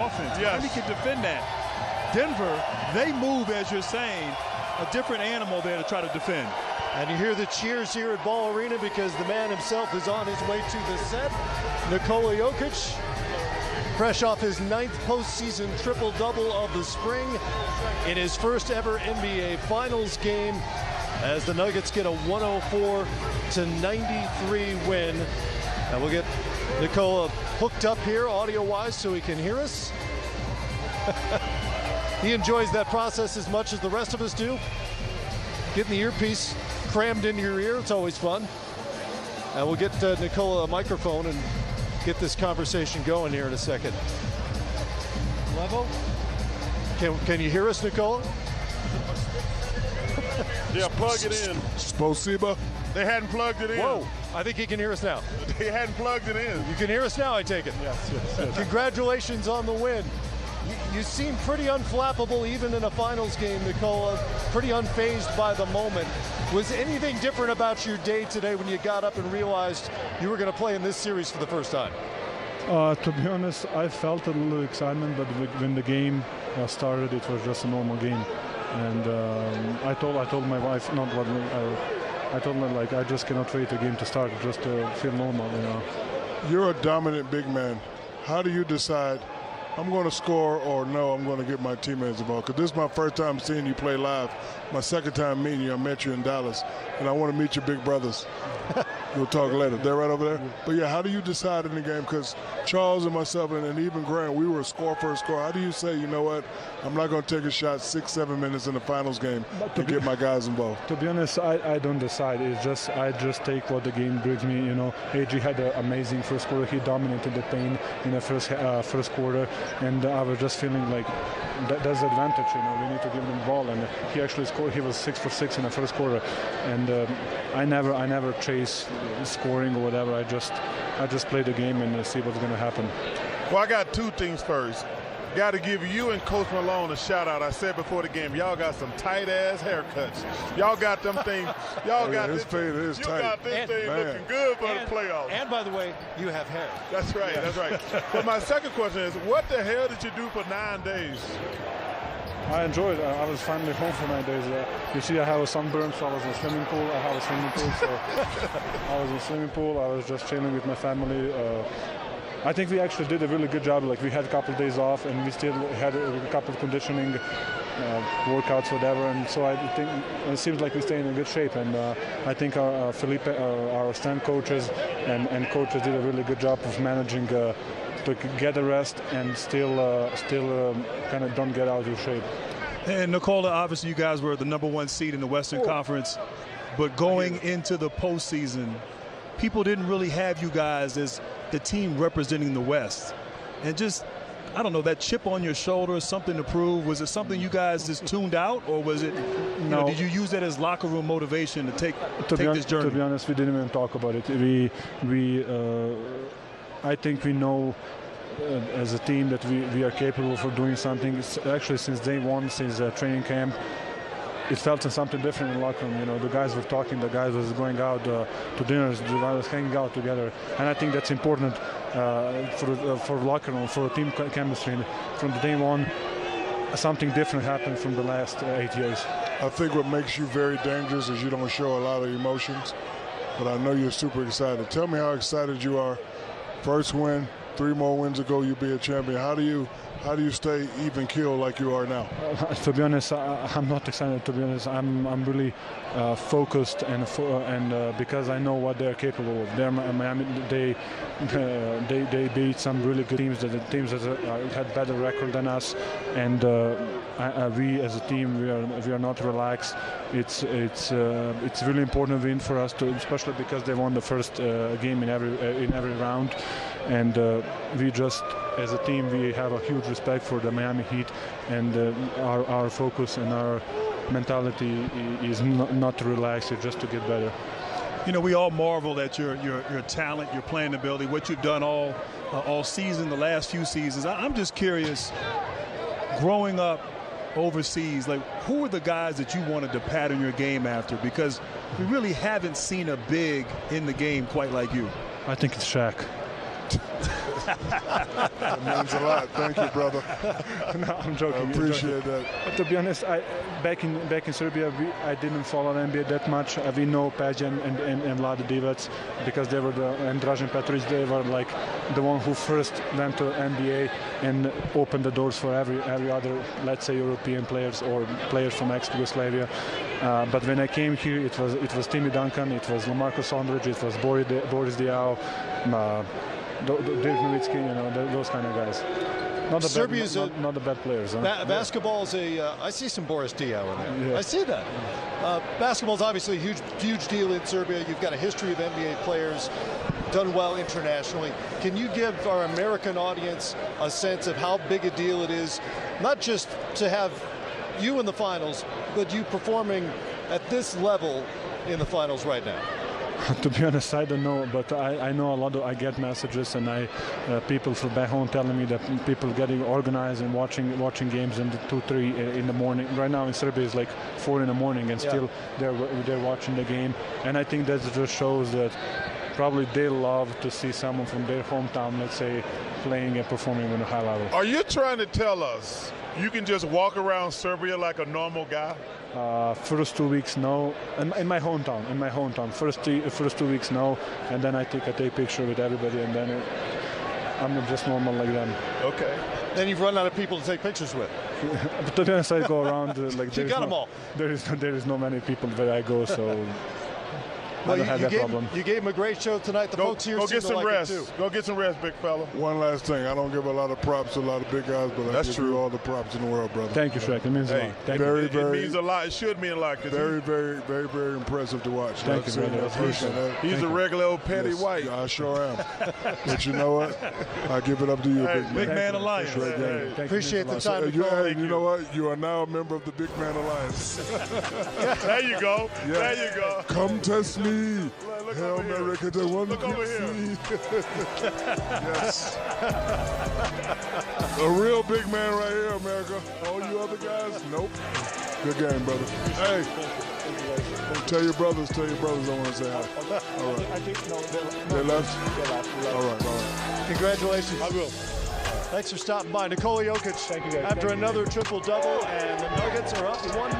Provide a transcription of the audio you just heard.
offense. Yes. Miami can defend that. Denver, they move, as you're saying, a different animal there to try to defend. And you hear the cheers here at Ball Arena because the man himself is on his way to the set. Nikola Jokic, fresh off his 9th postseason triple-double of the spring in his first ever NBA Finals game as the Nuggets get a 104-93 win. And we'll get Nikola hooked up here audio-wise so he can hear us. He enjoys that process as much as the rest of us do. Getting the earpiece crammed into your ear, it's always fun. And we'll get Nikola a microphone and get this conversation going here in a second. Level? Can you hear us, Nikola? Yeah, plug it in. Spasiba. They hadn't plugged it in. Whoa, I think he can hear us now. They hadn't plugged it in. You can hear us now, I take it. Yes. Congratulations on the win. You seem pretty unflappable even in a finals game, Nikola. Pretty unfazed by the moment. Was anything different about your day today when you got up and realized you were going to play in this series for the first time? To be honest, I felt a little excitement, but when the game started, it was just a normal game. And I told my wife, I told her, like, I just cannot wait the game to start, just to feel normal, you know. You're a dominant big man. How do you decide, I'm going to score, or no, I'm going to get my teammates involved? Because this is my first time seeing you play live. My second time meeting you. I met you in Dallas, and I want to meet your big brothers. We'll talk later. They're right over there. But, yeah, how do you decide in the game? Because Charles and myself and even Grant, we were a score-first score. How do you say, you know what, I'm not going to take a shot 6-7 minutes in the finals game to get my guys involved? To be honest, I don't decide. I just take what the game brings me. You know, AG had an amazing first quarter. He dominated the paint in the first quarter, and I was just feeling like that's the advantage. You know, we need to give him the ball, and he actually scored. He was 6 for 6 in the first quarter, and I never chase scoring or whatever. I just play the game and see what's going to happen. Well, I got two things first. Got to give you and Coach Malone a shout out. I said before the game, y'all got some tight ass haircuts. Y'all got them things. Y'all got his fade is tight. Got this thing looking good for the playoffs. And by the way, you have hair. That's right. That's right. But my second question is, what the hell did you do for 9 days? I enjoyed it. I was finally home for 9 days. You see, I have a sunburn, so I was in a swimming pool. I have a swimming pool, so I was in a swimming pool. I was just chilling with my family. I think we actually did a really good job. Like, we had a couple of days off, and we still had a couple of conditioning workouts, whatever. And so I think it seems like we stay in a good shape. And I think our Felipe, our strength coaches and coaches did a really good job of managing to get a rest and still kind of don't get out of shape. And Nikola, obviously you guys were the #1 seed in the Western Conference, but going into the postseason, people didn't really have you guys as the team representing the West. And just, I don't know, that chip on your shoulder, something to prove. Was it something you guys just tuned out, or was it, no, did you use that as locker room motivation to take this journey? To be honest, we didn't even talk about it. I think we know as a team that we are capable for doing something. Actually, since day one, since training camp, it felt something different in the locker room. You know, the guys were talking, the guys was going out to dinners, the guys was hanging out together, and I think that's important for locker room, for team chemistry. And from the day one, something different happened from the last 8 years. I think what makes you very dangerous is you don't show a lot of emotions, but I know you're super excited. Tell me how excited you are. First win, 3 more wins ago, you'll be a champion. How do you stay even keel like you are now? To be honest, I'm not excited. To be honest, I'm really focused and because I know what they're capable of. Miami, they beat some really good teams. The teams that had better record than us, and we as a team we are not relaxed. It's really important win for us too, especially because they won the first game in every round, and we just, as a team, we have a huge respect for the Miami Heat, and our focus and our mentality is not to relax, it's just to get better. You know, we all marvel at your talent, your playing ability, what you've done all season, the last few seasons. I'm just curious, growing up overseas, like, who are the guys that you wanted to pattern your game after? Because we really haven't seen a big in the game quite like you. I think it's Shaq. That means a lot. Thank you, brother. No, I'm joking. I appreciate that. But to be honest, back in Serbia, I didn't follow NBA that much. We know Peja and Vlade Divac because they were and Dražen Petrovic. They were like the one who first went to NBA and opened the doors for every other, let's say, European players or players from ex-Yugoslavia. But when I came here, it was Timmy Duncan, it was Lamarcus Aldridge, it was Boris Diaw, Dirk Nowitzki, those kind of guys. Not the bad players. Huh? Basketball's I see some Boris Diaw in there. Yeah. I see that. Basketball's obviously a huge deal in Serbia. You've got a history of NBA players, done well internationally. Can you give our American audience a sense of how big a deal it is, not just to have you in the finals, but you performing at this level in the finals right now? To be honest, I don't know, but I know a lot. I get messages, and people from back home telling me that people getting organized and watching games in the 2-3 in the morning. Right now in Serbia it's like 4 in the morning, and still they're watching the game. And I think that just shows that probably they love to see someone from their hometown, let's say, playing and performing on a high level. Are you trying to tell us you can just walk around Serbia like a normal guy? First 2 weeks, no. In my hometown. First 2 weeks, no. And then I take picture with everybody, and then I'm just normal like them. Okay. Then you've run out of people to take pictures with. But to be honest, I go around like You got them all. There is no many people where I go, so. Well, I don't have that problem. You gave him a great show tonight. The folks here go seem get to some like rest. it too. Go get some rest, big fella. One last thing. I don't give a lot of props to a lot of big guys, but I give you all the props in the world, brother. Thank you, Shrek. It means a lot. Thank you. It means a lot. It should mean a lot. Very, very, very, very impressive to watch. Thank you, brother. I appreciate that. He's a regular old petty white. I sure am. But you know what? I give it up to you, big man. Big Man Alliance. Appreciate the time. You know what? You are now a member of the Big Man Alliance. There you go. Yeah. There you go. Come test me. Look Hail over here. America, the one Look over here. Yes. A real big man right here, America. All you other guys, nope. Good game, brother. Hey, tell your brothers I want to say hi. All right. They left? All right. Congratulations. I will. Thanks for stopping by. Nikola Jokic, Thank you, guys. after another triple-double, and the Nuggets are up 1-0.